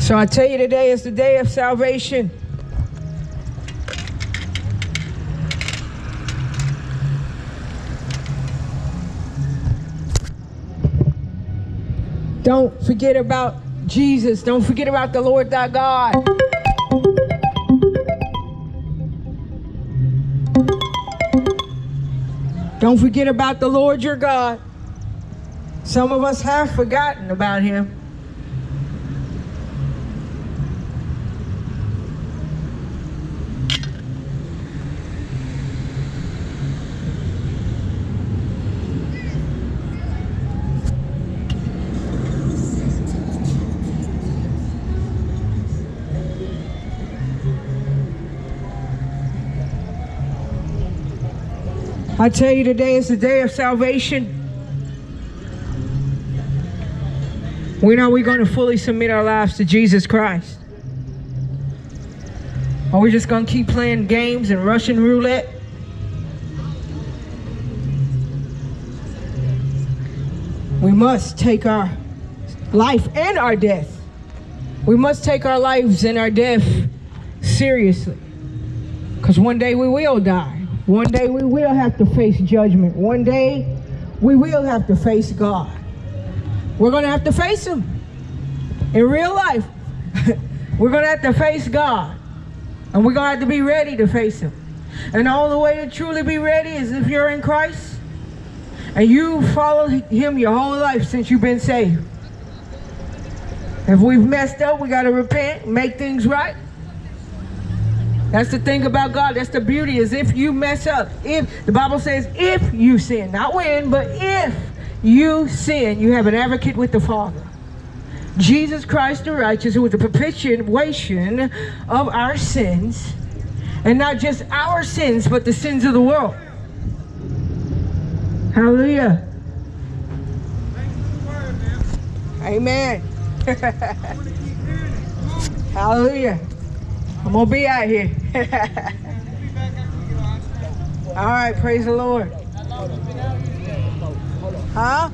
So I tell you, today is the day of salvation. Don't forget about Jesus. Don't forget about the Lord thy God. Don't forget about the Lord your God. Some of us have forgotten about him. I tell you, today is the day of salvation. When are we going to fully submit our lives to Jesus Christ? Are we just going to keep playing games and Russian roulette? We must take our life and our death. We must take our lives and our death seriously. Because one day we will die. One day we will have to face judgment. One day we will have to face God. We're going to have to face him. In real life, we're going to have to face God. And we're going to have to be ready to face him. And the only way to truly be ready is if you're in Christ and you follow him your whole life since you've been saved. If we've messed up, we got to repent, make things right. That's the thing about God. That's the beauty, is if you mess up. If the Bible says, if you sin, not when, but if you sin, you have an advocate with the Father. Jesus Christ the righteous, who was the propitiation of our sins, and not just our sins, but the sins of the world. Hallelujah. Amen. Hallelujah. I'm gonna be out here. All right, praise the Lord. Huh?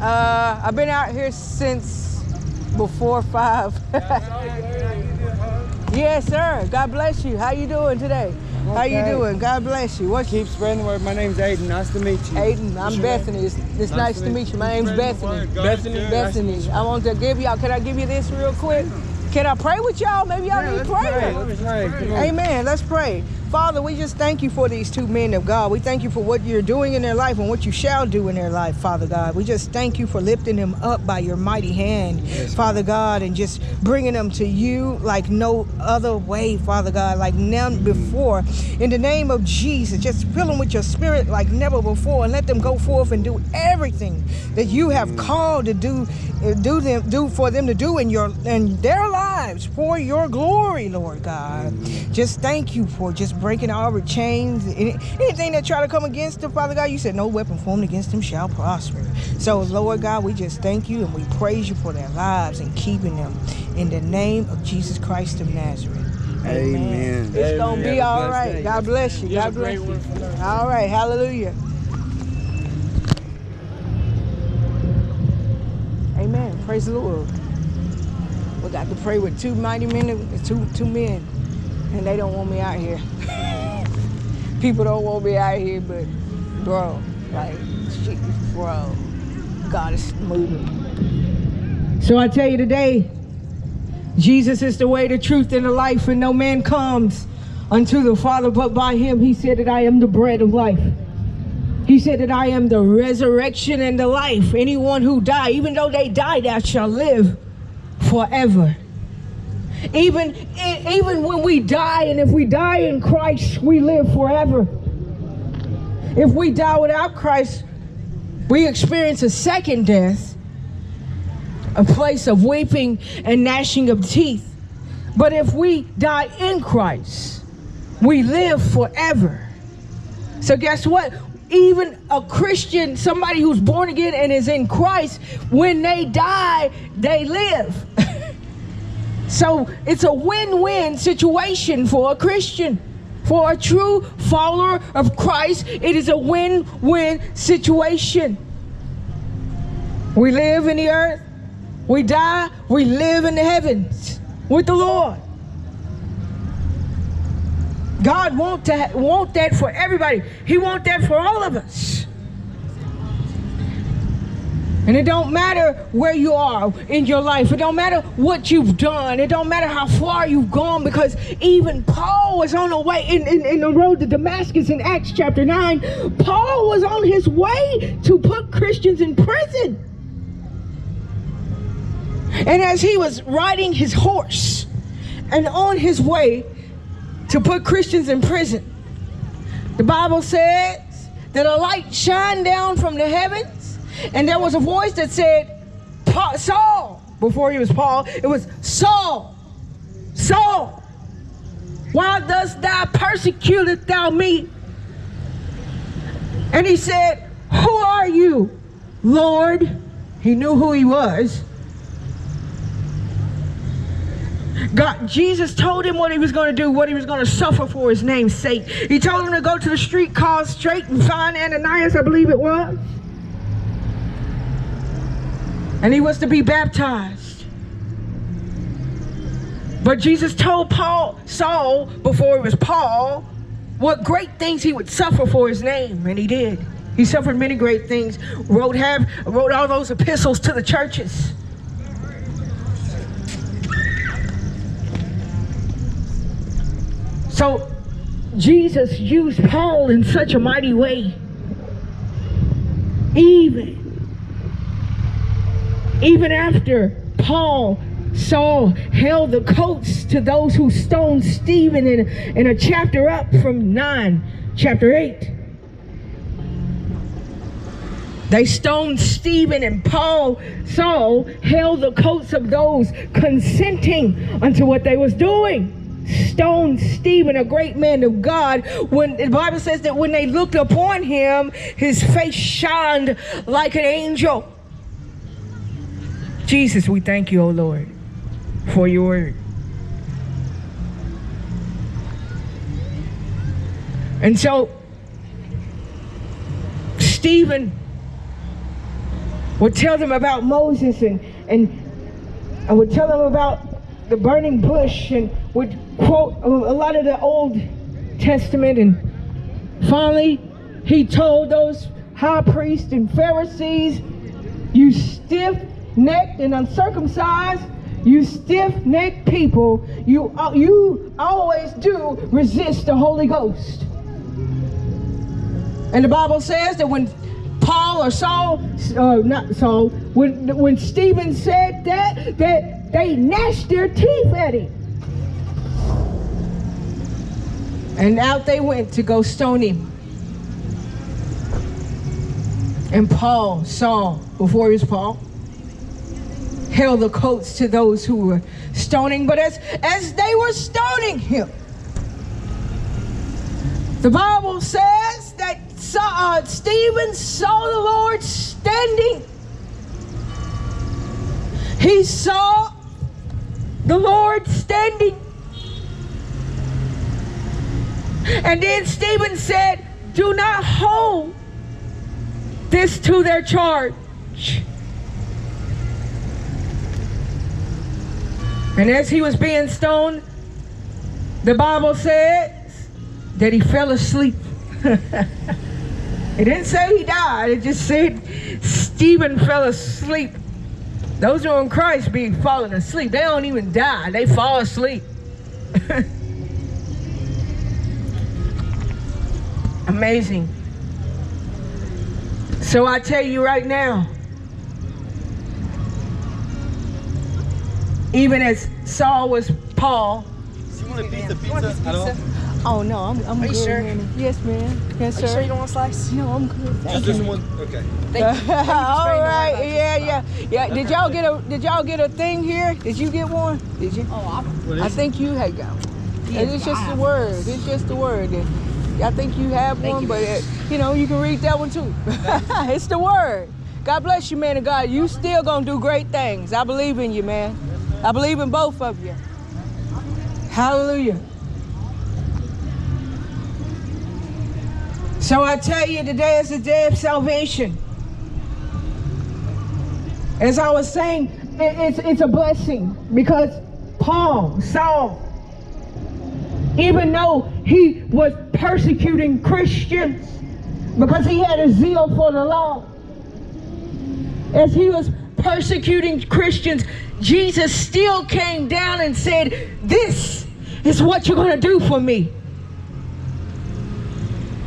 I've been out here since before 5. Yes, sir. God bless you. How you doing today? Okay. How you doing? God bless you. What? Keep spreading the word. My name's Aiden. Nice to meet you. Aiden, I'm Bethany. It's nice to meet you. My name's Bethany. Bethany. I want to give y'all. Can I give you this real quick? Can I pray with y'all? Maybe y'all need prayer. Let's pray. Amen. Let's pray. Father, we just thank you for these two men of God. We thank you for what you're doing in their life and what you shall do in their life, Father God. We just thank you for lifting them up by your mighty hand, yes, Father God, and just bringing them to you like no other way, Father God, like none before. In the name of Jesus, just fill them with your spirit like never before, and let them go forth and do everything that you have called to do for them to do in their lives for your glory, Lord God. Just thank you for just breaking all the chains. Anything that try to come against them, Father God, you said no weapon formed against them shall prosper. So, Lord God, we just thank you and we praise you for their lives and keeping them in the name of Jesus Christ of Nazareth. Amen. It's going to be all right. God bless you. God bless you. All right. Hallelujah. Amen. Praise the Lord. We got to pray with two mighty men, two men, and they don't want me out here. People don't want me out here, but bro, God is moving. So I tell you today, Jesus is the way, the truth, and the life, and no man comes unto the Father but by him. He said that I am the bread of life. He said that I am the resurrection and the life. Anyone who die, even though they die, thou shalt live forever. Even when we die, and if we die in Christ, we live forever. If we die without Christ, we experience a second death, a place of weeping and gnashing of teeth. But if we die in Christ, we live forever. So guess what? Even a Christian, somebody who's born again and is in Christ, when they die, they live. So it's a win-win situation for a Christian. For a true follower of Christ, it is a win-win situation. We live in the earth, We die, we live in the heavens with the Lord. God want that for everybody. He wants that for all of us. And it don't matter where you are in your life. It don't matter what you've done. It don't matter how far you've gone, because even Paul was on the way in the road to Damascus in Acts chapter 9. Paul was on his way to put Christians in prison. And as he was riding his horse and on his way to put Christians in prison, the Bible says that a light shined down from the heavens, and there was a voice that said, Saul, before he was Paul, it was Saul, Saul, why dost thou persecutest thou me? And he said, who are you, Lord? He knew who he was. Jesus told him what he was going to do, what he was going to suffer for his name's sake. He told him to go to the street called Straight and find Ananias, I believe it was. And he was to be baptized. But Jesus told Saul, before it was Paul, what great things he would suffer for his name, and he did. He suffered many great things, wrote all those epistles to the churches. So Jesus used Paul in such a mighty way. Even after Saul held the coats to those who stoned Stephen in a chapter up from chapter 8. They stoned Stephen, and Saul held the coats of those consenting unto what they was doing. Stoned Stephen, a great man of God. When the Bible says that when they looked upon him, his face shined like an angel. Jesus, we thank you, O Lord, for your word. And so Stephen would tell them about Moses, and I would tell them about the burning bush, and would quote a lot of the Old Testament. And finally, he told those high priests and Pharisees, you stiff-necked and uncircumcised, you stiff-necked people, you always do resist the Holy Ghost. And the Bible says that when when Stephen said that they gnashed their teeth at him. And out they went to go stone him. And Saul, before he was Paul, held the coats to those who were stoning. But as they were stoning him, the Bible says that Stephen saw the Lord standing. He saw the Lord standing. And then Stephen said, do not hold this to their charge. And as he was being stoned, the Bible says that he fell asleep. It didn't say he died. It just said Stephen fell asleep. Those who are in Christ be falling asleep. They don't even die. They fall asleep. Amazing. So I tell you right now, even as Saul was Paul. You want a piece of pizza at all? Oh no, I'm Are good. you sure? Man. Yes, man. Yes, sir. Are you sure you don't want a slice? No, I'm good. Just this one? Okay. Thank you. All right. Yeah. Did y'all get a thing here? Did you get one? Did you? Oh, I think you had got one. And it's just the word. It's just the word. And I think you have one, you. but you can read that one too. It's the word. God bless you, man of God. You still gonna do great things. I believe in you, man. I believe in both of you. Hallelujah. So I tell you, today is the day of salvation. As I was saying, it's a blessing, because Saul, even though he was persecuting Christians because he had a zeal for the law, as he was persecuting Christians, Jesus still came down and said, this is what you're going to do for me.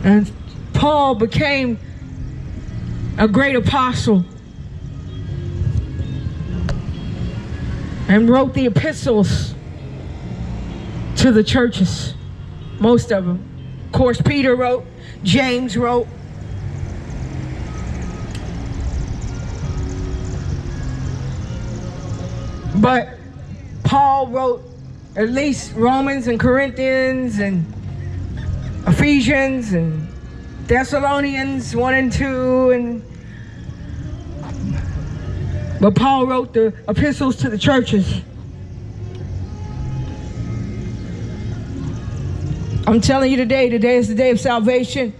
And Paul became a great apostle and wrote the epistles to the churches, most of them. Of course, Peter wrote, James wrote. But Paul wrote at least Romans and Corinthians and Ephesians and Thessalonians 1 and 2. But Paul wrote the epistles to the churches. I'm telling you today is the day of salvation.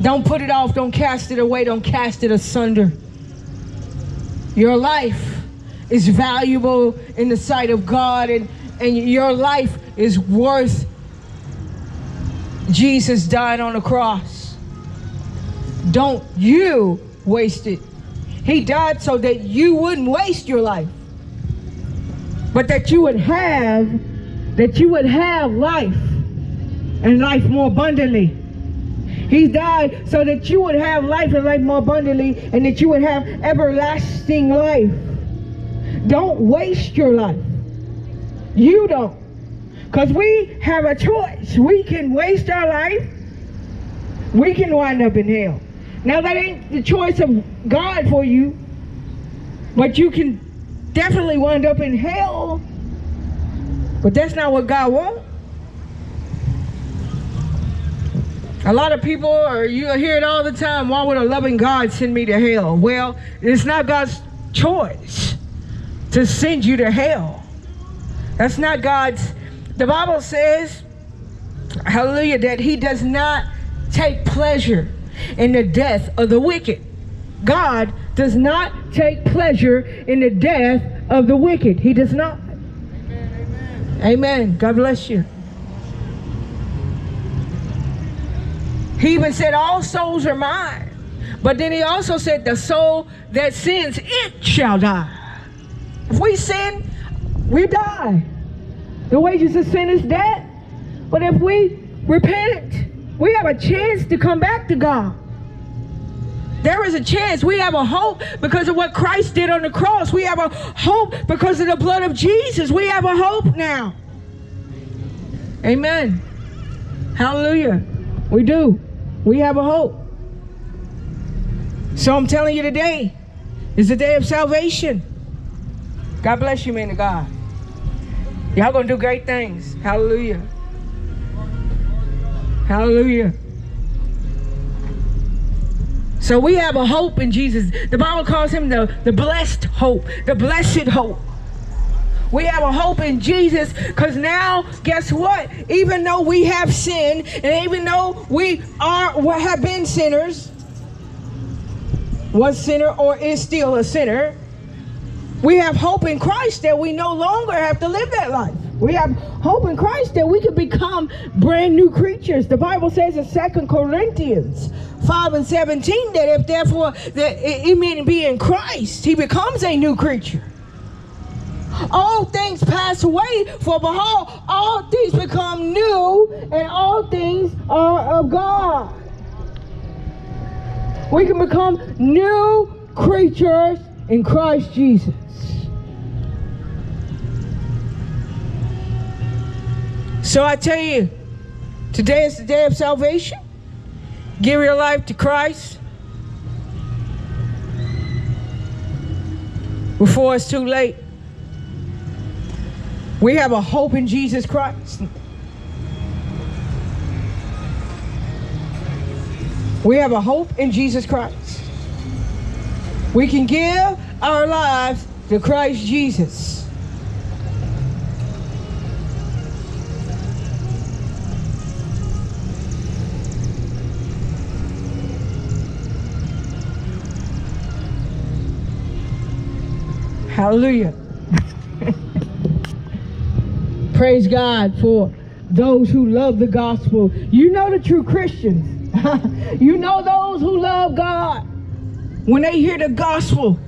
Don't put it off. Don't cast it away. Don't cast it asunder. Your life is valuable in the sight of God, and your life is worth Jesus dying on the cross. Don't you waste it. He died so that you wouldn't waste your life, but that you would have life, and life more abundantly. He died so that you would have life and life more abundantly, and that you would have everlasting life. Don't waste your life. You don't. Because we have a choice. We can waste our life. We can wind up in hell. Now, that ain't the choice of God for you, but you can definitely wind up in hell. But that's not what God wants. A lot of people, you hear it all the time, why would a loving God send me to hell? Well, it's not God's choice to send you to hell. That's not God's. The Bible says, hallelujah, that he does not take pleasure in the death of the wicked. God does not take pleasure in the death of the wicked. He does not. Amen. Amen. God bless you. He even said all souls are mine. But then he also said the soul that sins, it shall die. If we sin, we die. The wages of sin is death. But if we repent, we have a chance to come back to God. There is a chance. We have a hope because of what Christ did on the cross. We have a hope because of the blood of Jesus. We have a hope now. Amen. Hallelujah. We do. We have a hope. So I'm telling you, today is the day of salvation. God bless you, man of God. Y'all gonna do great things. Hallelujah. Hallelujah. So we have a hope in Jesus. The Bible calls him the blessed hope, the blessed hope. We have a hope in Jesus, because now, guess what? Even though we have sinned, and even though we have been sinners, was sinner or is still a sinner, we have hope in Christ that we no longer have to live that life. We have hope in Christ that we can become brand new creatures. The Bible says in 2 Corinthians 5 and 17 that if therefore that it means be in Christ, he becomes a new creature. All things pass away, for behold, all things become new, and all things are of God. We can become new creatures in Christ Jesus. So I tell you, today is the day of salvation. Give your life to Christ before it's too late. We have a hope in Jesus Christ. We have a hope in Jesus Christ. We can give our lives to Christ Jesus. Hallelujah. Praise God for those who love the gospel. You know the true Christians. You know those who love God when they hear the gospel.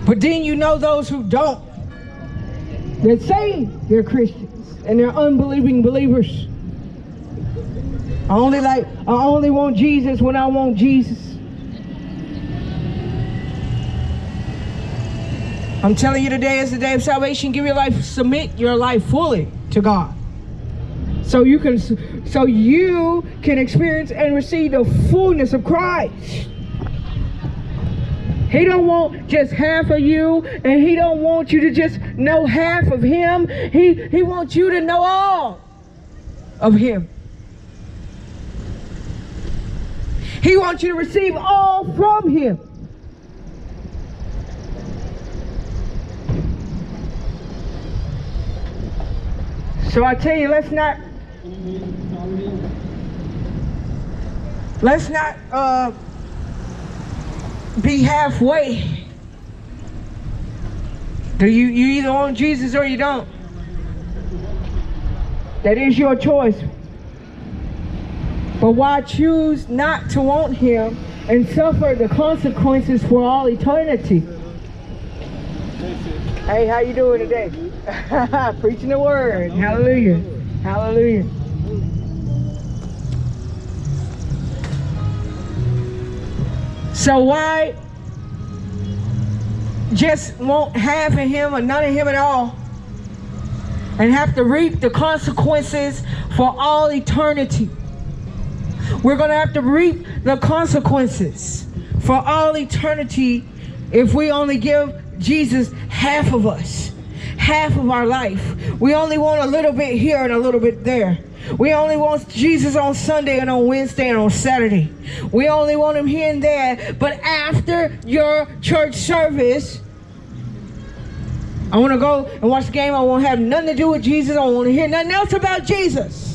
But then you know those who don't. That say they're Christians and they're unbelieving believers. I only want Jesus when I want Jesus. I'm telling you, today is the day of salvation. Give your life, submit your life fully to God. So you can experience and receive the fullness of Christ. He don't want just half of you, and he don't want you to just know half of him. He wants you to know all of him. He wants you to receive all from him. So I tell you, let's not be halfway. You either want Jesus or you don't. That is your choice. But why choose not to want him and suffer the consequences for all eternity? Hey, how you doing today? Preaching the word. Hallelujah. Hallelujah. So why just want half of him or none of him at all and have to reap the consequences for all eternity? We're going to have to reap the consequences for all eternity if we only give Jesus half of us, half of our life. We only want a little bit here and a little bit there. We only want Jesus on Sunday and on Wednesday and on Saturday. We only want him here and there. But after your church service, I want to go and watch the game. I won't have nothing to do with Jesus. I don't want to hear nothing else about Jesus.